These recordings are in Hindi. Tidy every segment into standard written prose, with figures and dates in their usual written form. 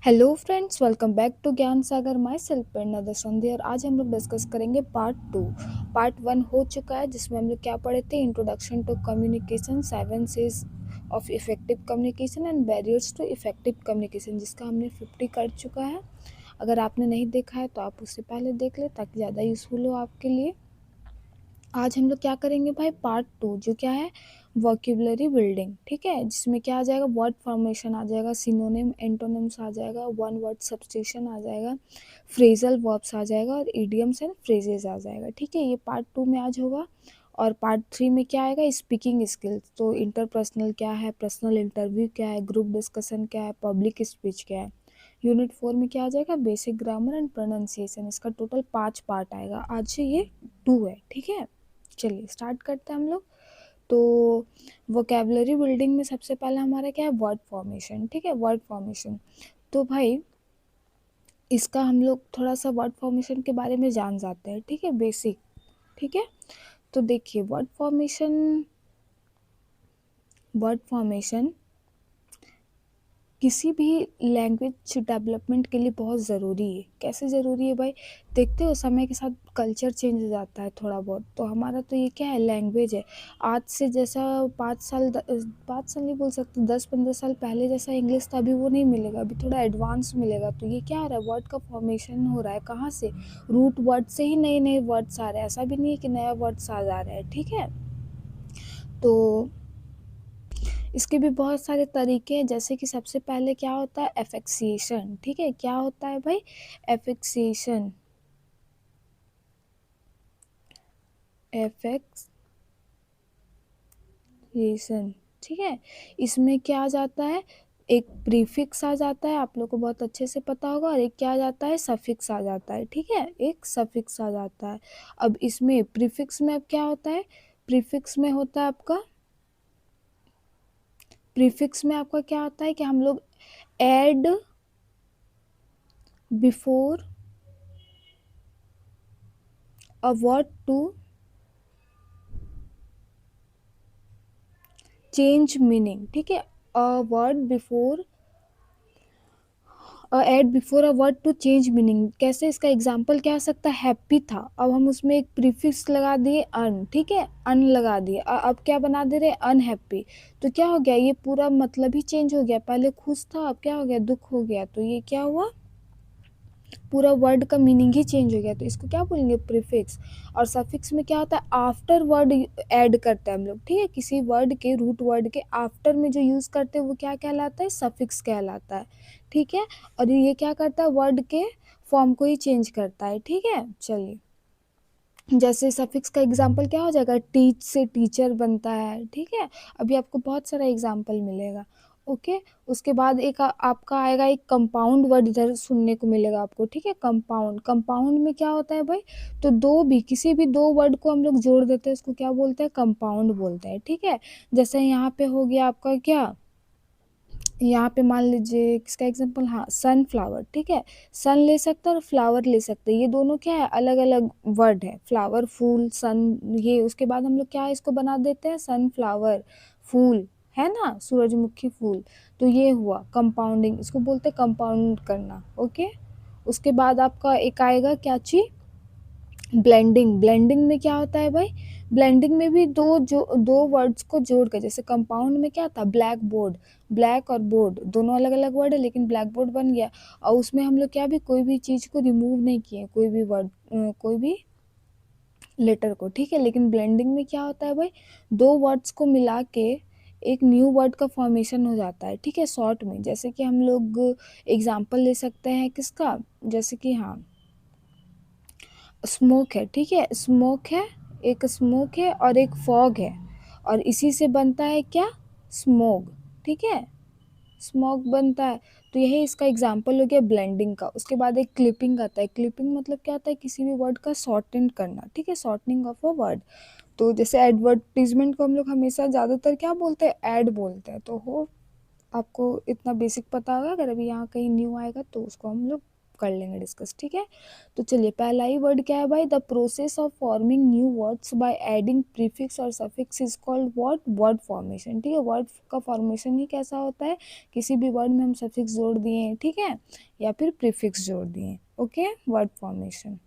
Hello friends, welcome back to Gyan Sagar. My self प्रेरणा संध्या। और आज हम लोग डिस्कस करेंगे पार्ट 2। पार्ट 1 हो चुका है जिसमें हम लोग क्या पढ़े थे, introduction to communication, 7 C's of effective communication and barriers to effective communication, जिसका हमने 50 कर चुका है। अगर आपने नहीं देखा है तो आप उससे पहले देख ले ताकि ज़्यादा यूज़फुल हो आपके लिए। आज हम लोग क्या करेंगे भाई, पार्ट 2, जो क्या है, वोकेबुलरी बिल्डिंग। ठीक है, जिसमें क्या आ जाएगा, वर्ड फॉर्मेशन आ जाएगा, सिनोनिम एंटोनिम्स आ जाएगा, वन वर्ड सब्स्टिट्यूशन आ जाएगा, फ्रेजल वर्ब्स आ जाएगा और इडियम्स एंड फ्रेजेस आ जाएगा। ठीक है, ये पार्ट 2 में आज होगा। और पार्ट 3 में क्या आएगा, स्पीकिंग स्किल्स। तो इंटरपर्सनल क्या है, पर्सनल इंटरव्यू क्या है, ग्रुप डिस्कशन क्या है, पब्लिक स्पीच क्या है। यूनिट 4 में क्या आ जाएगा, बेसिक ग्रामर एंड प्रोनाउंसिएशन। इसका टोटल 5 पार्ट आएगा। आज से ये 2 है। ठीक है, चलिए स्टार्ट करते हैं हम लोग। तो वोकेबुलरी बिल्डिंग में सबसे पहले हमारा क्या है, वर्ड फॉर्मेशन। ठीक है, वर्ड फॉर्मेशन। तो भाई इसका हम लोग थोड़ा सा वर्ड फॉर्मेशन के बारे में जान जाते हैं। ठीक है, बेसिक। ठीक है, तो देखिए वर्ड फॉर्मेशन किसी भी लैंग्वेज डेवलपमेंट के लिए बहुत ज़रूरी है। कैसे ज़रूरी है भाई, देखते हो समय के साथ कल्चर चेंज हो जाता है थोड़ा बहुत। तो हमारा तो ये क्या है, लैंग्वेज है। आज से जैसा 5 साल नहीं बोल सकते, 10-15 साल पहले जैसा इंग्लिश था अभी वो नहीं मिलेगा, अभी थोड़ा एडवांस मिलेगा। तो ये क्या हो रहा है, वर्ड का फॉर्मेशन हो रहा है। कहाँ से, रूट वर्ड से ही नए नए वर्ड्स आ रहे हैं। ऐसा भी नहीं है कि नया वर्ड्स आ जा रहा है। ठीक है, तो इसके भी बहुत सारे तरीके हैं। जैसे कि सबसे पहले क्या होता है, एफिक्सिएशन। ठीक है, क्या होता है भाई, एफिक्सिएशन। एफिक्सिएशन। ठीक है, इसमें क्या आ जाता है, एक प्रीफिक्स आ जाता है, आप लोग को बहुत अच्छे से पता होगा, और एक क्या आ जाता है, सफिक्स आ जाता है। ठीक है, एक सफिक्स आ जाता है। अब इसमें प्रीफिक्स में अब क्या होता है, प्रीफिक्स में होता है आपका, प्रीफिक्स में आपका क्या होता है कि हम लोग add before a word to change meaning. ठीक है, a word before add before a word to change meaning. कैसे, इसका एग्जांपल क्या हो सकता है, हैप्पी था, अब हम उसमें एक प्रीफिक्स लगा दिए अन। ठीक है, अन लगा दिए, अब क्या बना दे रहे, अनहैप्पी। तो क्या हो गया, ये पूरा मतलब ही चेंज हो गया। पहले खुश था, अब क्या हो गया, दुख हो गया। तो ये क्या हुआ, पूरा वर्ड का मीनिंग ही चेंज हो गया। तो इसको क्या बोलेंगे, प्रीफिक्स। और सफिक्स में क्या होता है, आफ्टर वर्ड ऐड करते हैं हम लोग। ठीक है, किसी वर्ड के, रूट वर्ड के आफ्टर में जो यूज़ करते हैं वो क्या कहलाता है, सफिक्स कहलाता है। ठीक है, और ये क्या करता है, वर्ड के फॉर्म को ही चेंज करता है। ठीक है, चलिए, जैसे सफिक्स का एग्जाम्पल क्या हो जाएगा, टीच से टीचर बनता है। ठीक है, अभी आपको बहुत सारा एग्जाम्पल मिलेगा। ओके, उसके बाद एक आपका आएगा, एक कंपाउंड वर्ड इधर सुनने को मिलेगा आपको। ठीक है, कंपाउंड। कंपाउंड में क्या होता है भाई, तो किसी भी दो वर्ड को हम लोग जोड़ देते हैं, उसको क्या बोलते हैं, कंपाउंड बोलते हैं। ठीक है, जैसे यहाँ पे हो गया आपका क्या, यहाँ पे मान लीजिए किसका एग्जांपल, हाँ, सनफ्लावर। ठीक है, सन ले सकते हैं और फ्लावर ले सकते हैं, ये दोनों क्या है, अलग अलग वर्ड है। फ्लावर, फूल, सन, ये उसके बाद हम लोग क्या इसको बना देते हैं, सनफ्लावर, फूल है ना, सूरजमुखी फूल। तो ये हुआ कंपाउंडिंग, इसको बोलते हैं कंपाउंड करना। ओके, उसके बाद आपका एक आएगा क्या चीज, ब्लेंडिंग। ब्लेंडिंग में क्या होता है भाई, ब्लेंडिंग में भी दो वर्ड्स को जोड़ कर, जैसे कंपाउंड में क्या था, ब्लैक बोर्ड, ब्लैक और बोर्ड दोनों अलग अलग वर्ड है, लेकिन ब्लैक बोर्ड बन गया। और उसमें हम लोग क्या भी कोई भी चीज़ को रिमूव नहीं किए, कोई भी वर्ड, कोई भी लेटर को। ठीक है, लेकिन ब्लेंडिंग में क्या होता है भाई, दो वर्ड्स को मिला के एक न्यू वर्ड का फॉर्मेशन हो जाता है। ठीक है, शॉर्ट में, जैसे कि हम लोग एग्जाम्पल ले सकते हैं किसका, जैसे कि हाँ, स्मोक है। ठीक है, स्मोक है, एक स्मोक है और एक फॉग है, और इसी से बनता है क्या, स्मोग। ठीक है, स्मोक बनता है। तो यही इसका एग्जाम्पल हो गया ब्लेंडिंग का। उसके बाद एक क्लिपिंग आता है। क्लिपिंग मतलब क्या होता है, किसी भी वर्ड का शॉर्टन करना। ठीक है, शॉर्टनिंग ऑफ अ वर्ड। तो जैसे एडवर्टीजमेंट को हम लोग हमेशा ज़्यादातर क्या बोलते हैं, ऐड बोलते हैं। तो हो आपको इतना बेसिक पता होगा, अगर अभी यहाँ कहीं न्यू आएगा तो उसको हम लोग कर लेंगे डिस्कस, ठीक है। तो चलिए पहला ही वर्ड क्या है भाई, the process of forming new words by adding prefix और suffix is called what, word formation, ठीक है। वर्ड का फॉर्मेशन ही कैसा होता है, किसी भी वर्ड में हम सफिक्स जोड़ दिए हैं, ठीक है, या फिर प्रीफिक्स जोड़ दिए, ओके, वर्ड फॉर्मेशन।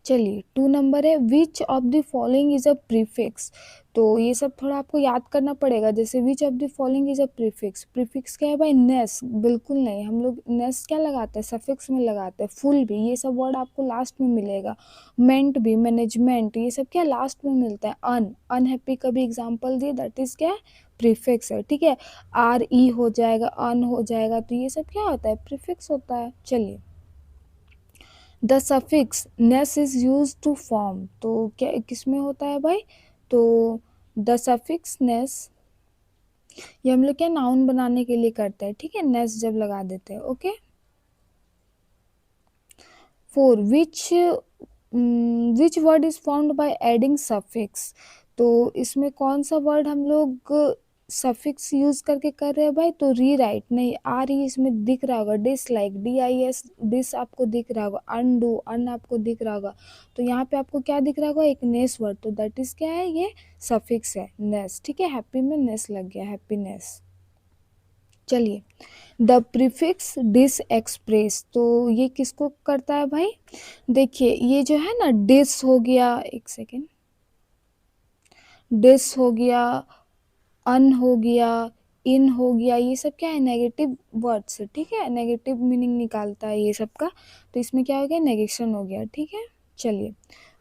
चलिए 2 नंबर है, which of the following is a prefix. तो ये सब थोड़ा आपको याद करना पड़ेगा, जैसे which of the following is a prefix, prefix क्या है भाई, नेस, बिल्कुल नहीं, हम लोग नेस क्या लगाते हैं, सफिक्स में लगाते हैं, फुल भी, ये सब वर्ड आपको लास्ट में मिलेगा, मेंट भी, मैनेजमेंट, ये सब क्या लास्ट में मिलता है, अनहैप्पी का भी एग्जाम्पल दिए, दैट इज क्या है, प्रीफिक्स है, ठीक है, आर ई हो जाएगा, अन हो जाएगा, तो ये सब क्या होता है, प्रीफिक्स होता है। चलिए the suffix ness is use to form, तो क्या किस में होता है भाई, तो द सफिक्स नेस ये हम लोग क्या नाउन बनाने के लिए करते हैं, ठीक है, नेस जब लगा देते हैं, okay. 4 which word is formed by adding suffix, तो इसमें कौन सा वर्ड हम लोग सफिक्स यूज करके कर रहे हैं भाई, तो रीराइट नहीं, आर ही इसमें दिख रहा होगा, डिसलाइक, DIS, डिस आपको दिख रहा होगा, अनडू, अन आपको दिख रहा होगा, तो यहाँ पे आपको क्या दिख रहा होगा, एक नेस वर्ड, तो दैट इज क्या है, ये सफिक्स है, नेस, ठीक है, हैप्पी में नेस लग गया, हैप्पीनेस। चलिए द प्रीफिक्स डिस एक्सप्रेस, तो ये किसको करता है भाई, देखिए ये जो है ना, डिस हो गया, एक सेकेंड, डिस हो गया, अन हो गया, इन हो गया, ये सब क्या है, नेगेटिव वर्ड्स है, ठीक है, नेगेटिव मीनिंग निकालता है ये सब का, तो इसमें क्या हो गया, नेगेशन हो गया, ठीक है। चलिए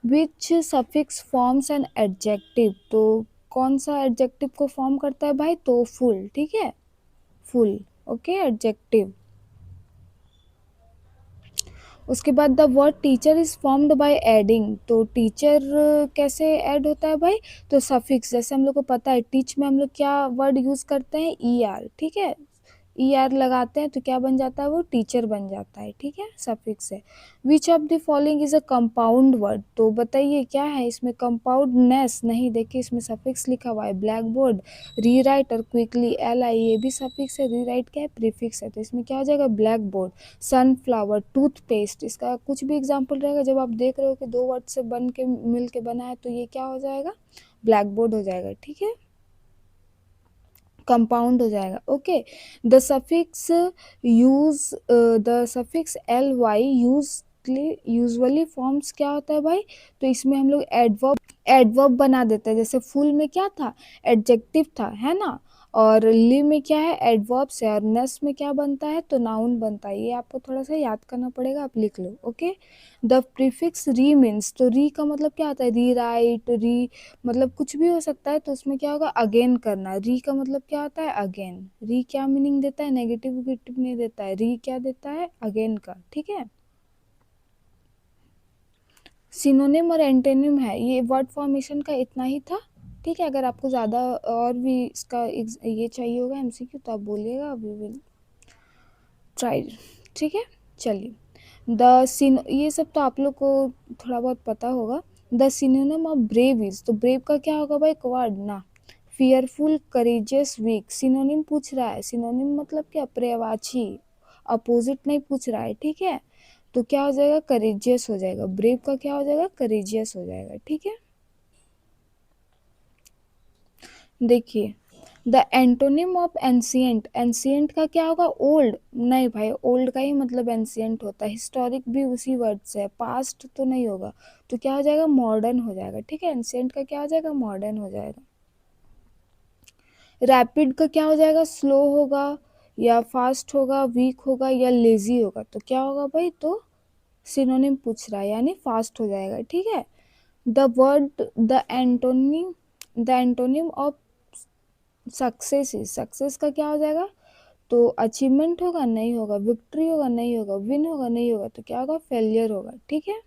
विच सफिक्स फॉर्म्स एन एडजेक्टिव, तो कौन सा एडजेक्टिव को फॉर्म करता है भाई, तो फुल, ठीक है, फुल, ओके, एडजेक्टिव। उसके बाद the word teacher is formed by adding, तो टीचर कैसे ऐड होता है भाई, तो सफिक्स, जैसे हम लोग को पता है टीच में हम लोग क्या वर्ड यूज करते हैं, ER, ठीक है, ER लगाते हैं तो क्या बन जाता है, वो टीचर बन जाता है, ठीक है, सफिक्स है। Which of the following is a compound word, तो बताइए क्या है इसमें, कंपाउंडनेस नहीं, देखिए इसमें सफिक्स लिखा हुआ है, ब्लैक बोर्ड, रीराइट और क्विकली, LI, ये भी सफिक्स है, रीराइट क्या है, प्रीफिक्स है, तो इसमें क्या हो जाएगा, ब्लैक बोर्ड, सनफ्लावर, टूथपेस्ट, इसका कुछ भी एग्जाम्पल रहेगा, जब आप देख रहे हो कि 2 वर्ड से बन के मिल के बना है, तो ये क्या हो जाएगा, ब्लैक बोर्ड हो जाएगा, ठीक है, कंपाउंड हो जाएगा, okay. The suffix use, the suffix LY usually forms क्या होता है भाई, तो इसमें हम लोग एडवर्ब बना देते हैं, जैसे फुल में क्या था, एडजेक्टिव था, है ना, और ली में क्या है, एडवर्ब्स है, और नेस में क्या बनता है, तो नाउन बनता है, ये आपको थोड़ा सा याद करना पड़ेगा, आप लिख लो, ओके। द प्रीफिक्स री मीन्स, तो री का मतलब क्या आता है, री राइट, री मतलब कुछ भी हो सकता है, तो उसमें क्या होगा, अगेन करना, री का मतलब क्या होता है, अगेन, री क्या मीनिंग देता है, नेगेटिव विगेटिव नहीं देता है, री क्या देता है, अगेन का, ठीक है। सिनोनिम और एंटोनिम है, ये वर्ड फॉर्मेशन का इतना ही था, ठीक है। अगर आपको ज़्यादा और भी इसका ये चाहिए होगा MCQ, तो आप बोलिएगा, वी विल ट्राई, ठीक है। चलिए ये सब तो आप लोग को थोड़ा बहुत पता होगा। The synonym of brave is, तो ब्रेव का क्या होगा भाई, वर्ड ना, फियरफुल, करेजियस, वीक, सिनोनिम पूछ रहा है, सिनोनिम मतलब क्या, पर्यायवाची, अपोजिट नहीं पूछ रहा है, ठीक है, तो क्या हो जाएगा, करेजियस हो जाएगा, ब्रेव का क्या हो जाएगा, करेजियस हो जाएगा, ठीक है। देखिए the antonym of ancient, ancient का क्या होगा, ओल्ड, नहीं भाई ओल्ड का ही मतलब एंशियंट होता है, हिस्टोरिक भी उसी वर्ड से है, पास्ट तो नहीं होगा, तो क्या हो जाएगा, मॉडर्न हो जाएगा, ठीक है, एंशियंट का क्या हो जाएगा, मॉडर्न हो जाएगा। रैपिड का क्या हो जाएगा, स्लो होगा या फास्ट होगा, वीक होगा या लेजी होगा, तो क्या होगा भाई, तो सिनोनिम पूछ रहा है, यानी फास्ट हो जाएगा, ठीक है। The word the antonym of success, success का क्या हो जाएगा, तो अचीवमेंट होगा, नहीं होगा, विक्ट्री होगा, नहीं होगा, विन होगा, नहीं होगा, तो क्या होगा, फेलियर होगा, ठीक है।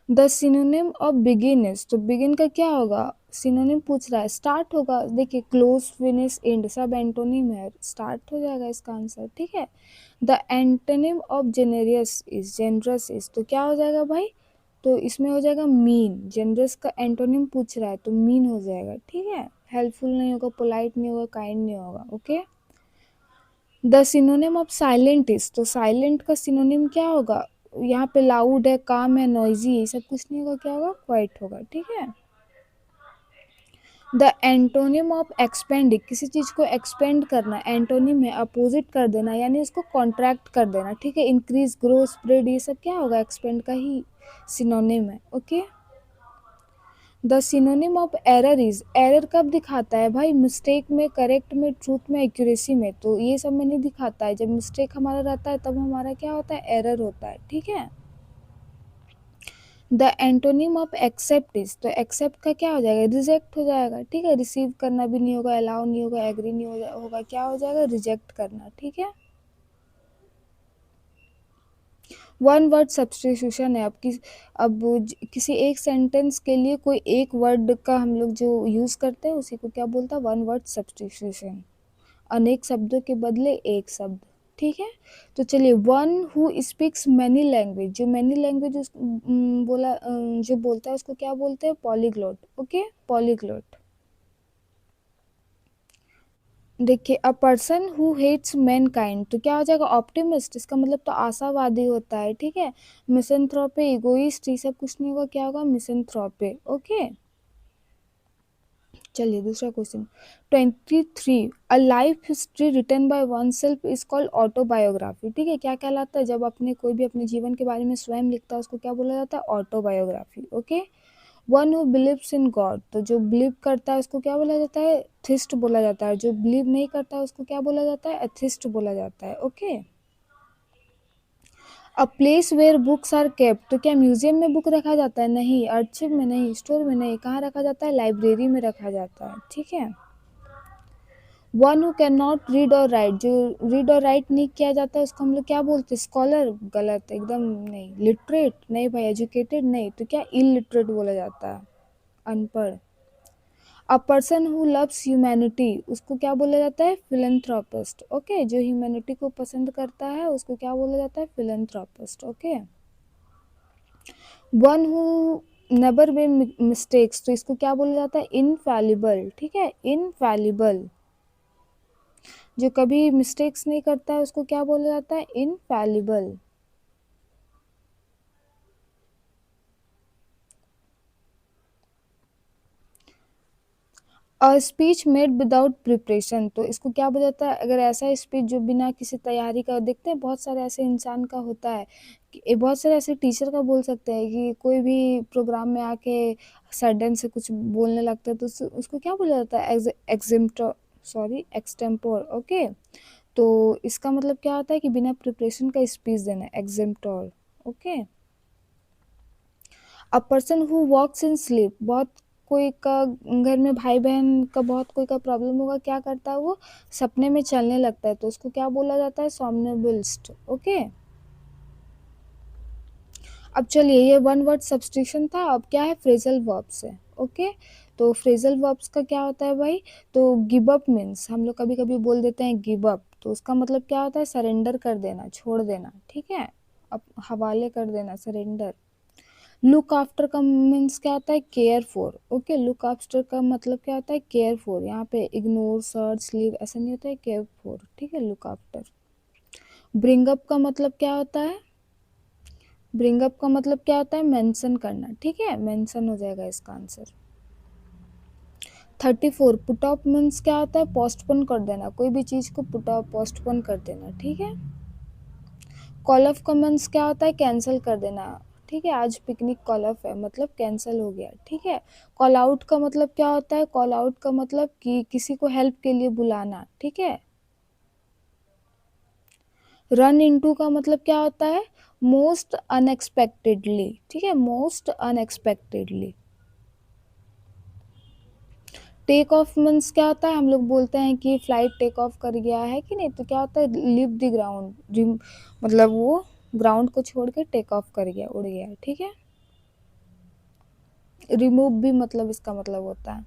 The synonym of begin is, तो बिगिन का क्या होगा, सिनोनिम पूछ रहा है, स्टार्ट होगा, देखिए क्लोज, फिनिश, एंड सब एंटोनिम है, स्टार्ट हो जाएगा इसका आंसर, ठीक है। The antonym of generous is, generous is, तो क्या हो जाएगा भाई, तो इसमें हो जाएगा मीन, जेनरस का एंटोनिम पूछ रहा है, तो मीन हो जाएगा, ठीक है, हेल्पफुल नहीं होगा, पोलाइट नहीं होगा, काइंड नहीं होगा, okay. The synonym of silent is, तो साइलेंट का सिनोनिम क्या होगा? यहाँ पे लाउड है, काम है, नॉइजी है, सब कुछ नहीं होगा, क्या होगा? क्वाइट होगा, ठीक है। द एंटोनिम ऑफ एक्सपेंड, किसी चीज को एक्सपेंड करना, एंटोनिम है अपोजिट कर देना, यानी उसको कॉन्ट्रैक्ट कर देना, ठीक है। इंक्रीज, ग्रो, स्प्रेड, ये सब क्या होगा? एक्सपेंड का ही सिनोनिम है, okay. The synonym of error is, error कब दिखाता है भाई? मिस्टेक में, करेक्ट में, ट्रूथ में, एक्यूरेसी में, तो ये सब में नहीं दिखाता है। जब मिस्टेक हमारा रहता है तब हमारा क्या होता है? एरर होता है, ठीक है। The antonym of except is, तो एक्सेप्ट का क्या हो जाएगा? रिजेक्ट हो जाएगा, ठीक है। रिसीव करना भी नहीं होगा, अलाउ नहीं होगा, एग्री नहीं होगा, क्या हो जाएगा? रिजेक्ट करना, ठीक है। वन वर्ड सब्स्टिट्यूशन है। किसी एक सेंटेंस के लिए कोई एक वर्ड का हम लोग जो यूज करते हैं उसी को क्या बोलता है? One word substitution. अनेक शब्दों के बदले एक शब्द, ठीक है। तो चलिए, one who speaks many language, जो मैनी लैंग्वेज जो बोलता है उसको क्या बोलते हैं? Polyglot, okay, polyglot. देखिए, a person who hates mankind, तो क्या हो जाएगा? ऑप्टिमिस्ट, इसका मतलब तो आशावादी होता है, ठीक है। मिसेंथ्रोपे, इगोइस्ट, ये सब कुछ नहीं होगा, क्या होगा? Misanthrope, okay. चलिए दूसरा question, 23, a life history written by oneself is called autobiography, ठीक है। क्या कहलाता है? जब अपने कोई भी अपने जीवन के बारे में स्वयं लिखता है उसको क्या बोला जाता है? Autobiography, okay. One who believes in God, तो जो बिलीव करता है उसको क्या बोला जाता है? थिस्ट बोला जाता है। जो बिलीव नहीं करता है उसको क्या बोला जाता है? एथिस्ट बोला जाता है, okay. A place where books are kept, तो क्या म्यूजियम में बुक रखा जाता है? नहीं। आर्चिव में नहीं, स्टोर में नहीं, कहाँ रखा जाता है? लाइब्रेरी में रखा जाता है, ठीक है। One who can not read और राइट, जो रीड और राइट नहीं किया जाता है उसको हम लोग क्या बोलते हैं? स्कॉलर, गलत, एकदम नहीं। लिटरेट नहीं भाई, एजुकेटेड नहीं, तो क्या? इलिटरेट बोला जाता है, अनपढ़। अ पर्सन हु लव्स ह्यूमैनिटी, उसको क्या बोला जाता है? Philanthropist, okay. जो ह्यूमैनिटी को पसंद करता है उसको क्या बोला जाता है? Philanthropist, okay. One who never make mistakes, तो इसको क्या बोला जाता है? इनफैलिबल, ठीक है, इनफैलिबल। जो कभी मिस्टेक्स नहीं करता है उसको क्या बोला जाता है? Infallible. A speech made without preparation, तो इसको क्या बोला जाता है? अगर ऐसा स्पीच जो बिना किसी तैयारी का, देखते हैं बहुत सारे ऐसे इंसान का होता है बहुत सारे ऐसे टीचर का बोल सकते हैं कि कोई भी प्रोग्राम में आके सडन से कुछ बोलने लगता है तो उसको क्या बोला जाता है? Extempore, okay. तो इसका मतलब क्या होता है कि बिना प्रिपरेशन का स्पीच देना, extempore, okay. A person who walks in sleep, बहुत कोई का घर में भाई बहन का बहुत कोई का प्रॉब्लम होगा, क्या करता है? वो सपने में चलने लगता है, तो उसको क्या बोला जाता है? सॉम्नोबुलिस्ट, ओके। अब चलिए, ये वन वर्ड सब्स्टिट्यूशन था। अब क्या है? फ्रेजल वर्ब्स है, ओके। तो फ्रेजल वर्ब्स का क्या होता है भाई? तो गिव अप मीन्स, हम लोग कभी कभी बोल देते हैं गिव अप, तो उसका मतलब क्या होता है? सरेंडर कर देना, छोड़ देना, ठीक है। अब हवाले कर देना, सरेंडर। लुक आफ्टर का मीन्स क्या होता है? Care for, okay. Look after का मतलब क्या होता है? Care for. यहाँ पे इग्नोर, सर्च, लीव ऐसा नहीं होता है, केयर फॉर, ठीक है। Look after. ब्रिंग अप का मतलब क्या होता है? ब्रिंग अप का मतलब क्या होता है? मेंशन करना, ठीक है, मेंशन हो जाएगा इसका आंसर। 34, पुट ऑफ मीन्स क्या होता है? पोस्टपोन कर देना, कोई भी चीज को पुट ऑफ, पोस्टपोन कर देना, ठीक है। कॉल ऑफ का मीन्स क्या होता है? कैंसिल कर देना, ठीक है। आज पिकनिक कॉल ऑफ है, मतलब कैंसिल हो गया, ठीक है। कॉल आउट का मतलब क्या होता है? कॉल आउट का मतलब कि किसी को हेल्प के लिए बुलाना, ठीक है। रन इनटू का मतलब क्या होता है? मोस्ट अनएक्सपेक्टेडली, ठीक है, most unexpectedly. Take off means क्या होता है? हम लोग बोलते हैं कि फ्लाइट टेक ऑफ कर गया है कि नहीं, तो क्या होता है? लीव द ग्राउंड, मतलब वो ग्राउंड को छोड़ के टेक ऑफ कर गया, उड़ गया, ठीक है। रिमूव भी मतलब इसका मतलब होता है।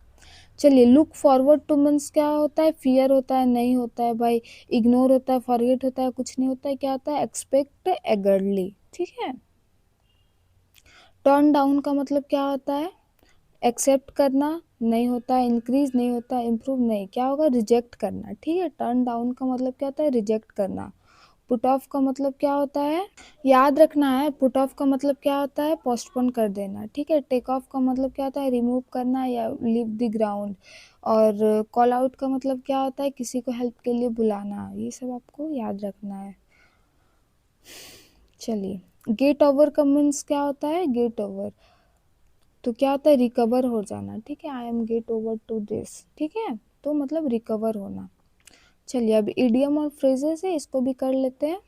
चलिए, लुक फॉरवर्ड टू मीन्स क्या होता है? फियर होता है, नहीं होता है भाई। इग्नोर होता है, फॉरगेट होता है, कुछ नहीं होता है, क्या होता है? एक्सपेक्ट एगरली, ठीक है। टर्न डाउन का मतलब क्या होता है? एक्सेप्ट करना नहीं होता, इंक्रीज नहीं होता, इम्प्रूव नहीं, क्या होगा, रिजेक्ट करना, ठीक है। टर्न डाउन का मतलब क्या होता है, रिजेक्ट करना। पुट ऑफ का मतलब क्या होता है, याद रखना है, पुट ऑफ का मतलब क्या होता है, पोस्टपोन कर देना, ठीक है। टेक ऑफ का मतलब क्या होता है, रिमूव करना या लीव द ग्राउंड। और कॉल आउट का मतलब क्या होता है, किसी को हेल्प के लिए बुलाना। ये सब आपको याद रखना है। चलिए, गेट ओवर का मीन्स क्या होता है, गेट ओवर तो क्या होता है, रिकवर हो जाना, ठीक है। I am get over to this, ठीक है, तो मतलब रिकवर होना। चलिए, अब इडियम और फ्रेजेस है, इसको भी कर लेते हैं।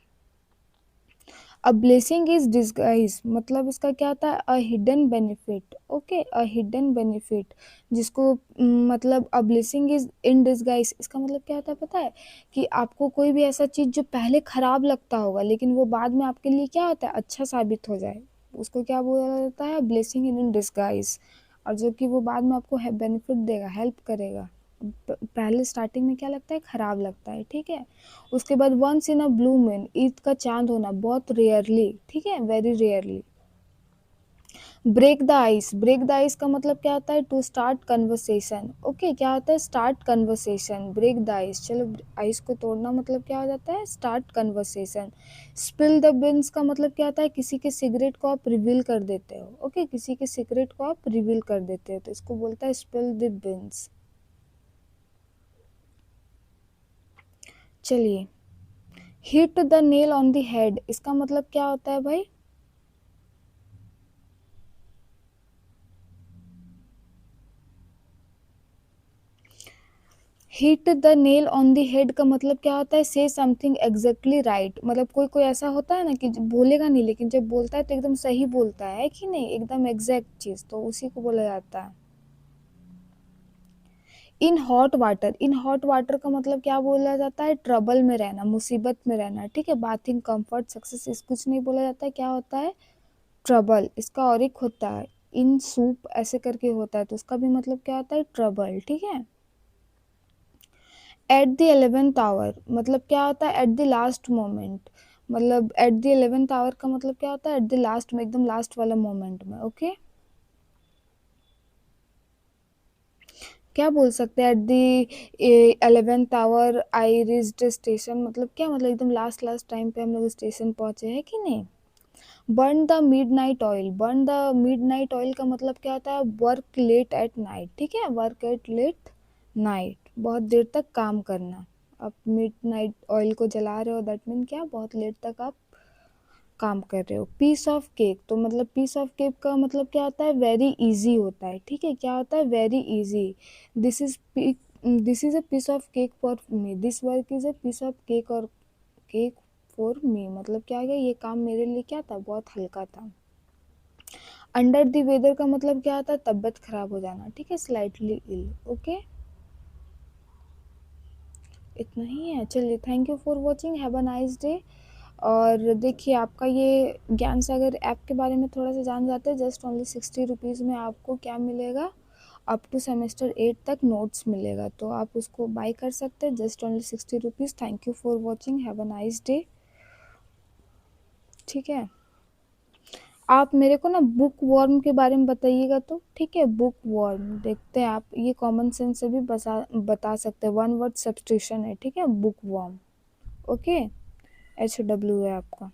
अ ब्लेसिंग इज डिस्गाइज मतलब इसका क्या होता है, a hidden benefit, okay, a hidden benefit, जिसको मतलब a blessing is in disguise, इसका मतलब क्या होता है पता है, कि आपको कोई भी ऐसा चीज़ जो पहले खराब लगता होगा लेकिन वो बाद में आपके लिए क्या होता है, अच्छा साबित हो जाए, उसको क्या बोला जाता है, ब्लेसिंग इन डिस्गाइज। और जो कि वो बाद में आपको बेनिफिट देगा, हेल्प करेगा। पहले स्टार्टिंग में क्या लगता है, खराब लगता है, ठीक है। उसके बाद once in a blue moon, Eid का चांद होना, बहुत रेयरली, ठीक है, very rarely. Break the ice, break the ice का मतलब क्या होता है, टू स्टार्ट कन्वर्सेशन, ओके, क्या होता है, start conversation, break the ice, चलो आइस को तोड़ना मतलब क्या हो जाता है, start conversation. Spill the beans का मतलब क्या होता है, किसी के सिगरेट को आप रिवील कर देते हो, ओके, किसी के सिगरेट को आप रिवील कर देते हो, तो इसको बोलता है स्पिल द बिन्स। चलिए, hit the nail on the head, इसका मतलब क्या होता है भाई, hit the nail on the head का मतलब क्या होता है, से समथिंग एग्जैक्टली राइट, मतलब कोई कोई ऐसा होता है ना कि बोलेगा नहीं लेकिन जब बोलता है तो एकदम सही बोलता है कि नहीं, एकदम एग्जैक्ट चीज, तो उसी को बोला जाता है। In hot water, in hot water का मतलब क्या बोला जाता है, ट्रबल में रहना, मुसीबत में रहना, ठीक है। बाथिंग, कंफर्ट, सक्सेस, इस कुछ नहीं बोला जाता है, क्या होता है, ट्रबल। इसका और एक होता है, इन सूप ऐसे करके होता है, तो उसका भी मतलब क्या होता है, ट्रबल, ठीक है। एट द 11th आवर मतलब क्या होता है, एट द लास्ट मोमेंट, मतलब एट द 11th आवर का मतलब क्या होता है, एट द लास्ट में, एकदम लास्ट वाला मोमेंट में, ओके। क्या बोल सकते हैं, at the 11th hour I reached station, मतलब क्या, मतलब एकदम लास्ट लास्ट टाइम पे हम लोग स्टेशन पहुंचे हैं कि नहीं। Burn the mid night oil, burn the mid night oil का मतलब क्या होता है, वर्क लेट एट नाइट, ठीक है, वर्क एट लेट नाइट, बहुत देर तक काम करना। आप मिड नाइट ऑयल को जला रहे हो, दैट मीन क्या, बहुत लेट तक आप काम कर रहे हो। पीस ऑफ केक, तो मतलब पीस ऑफ केक का मतलब क्या होता है, वेरी इजी होता है, ठीक है, क्या होता है, very easy. This is this is a piece of cake for me, this work is a piece of cake और केक फॉर मी मतलब क्या है, ये काम मेरे लिए क्या था, बहुत हल्का था। अंडर द वेदर का मतलब क्या होता है, तबीयत खराब हो जाना, ठीक है, स्लाइटली इल, ओके। इतना ही है, चलिए, thank you for watching, have a nice day. और देखिए, आपका ये ज्ञान सागर ऐप के बारे में थोड़ा सा जान जाते हैं, जस्ट ओनली 60 रुपीज़ में आपको क्या मिलेगा, अप टू सेमेस्टर 8 तक नोट्स मिलेगा, तो आप उसको बाय कर सकते हैं, just only 60 rupees. Thank you for watching, have a nice day, ठीक है। आप मेरे को ना बुक वर्म के बारे में बताइएगा, तो ठीक है, बुक वर्म देखते हैं, आप ये कॉमन सेंस से भी बता सकते हैं, वन वर्ड सब्स्टिट्यूशन है, ठीक है, बुक वर्म, ओके, HW है आपका।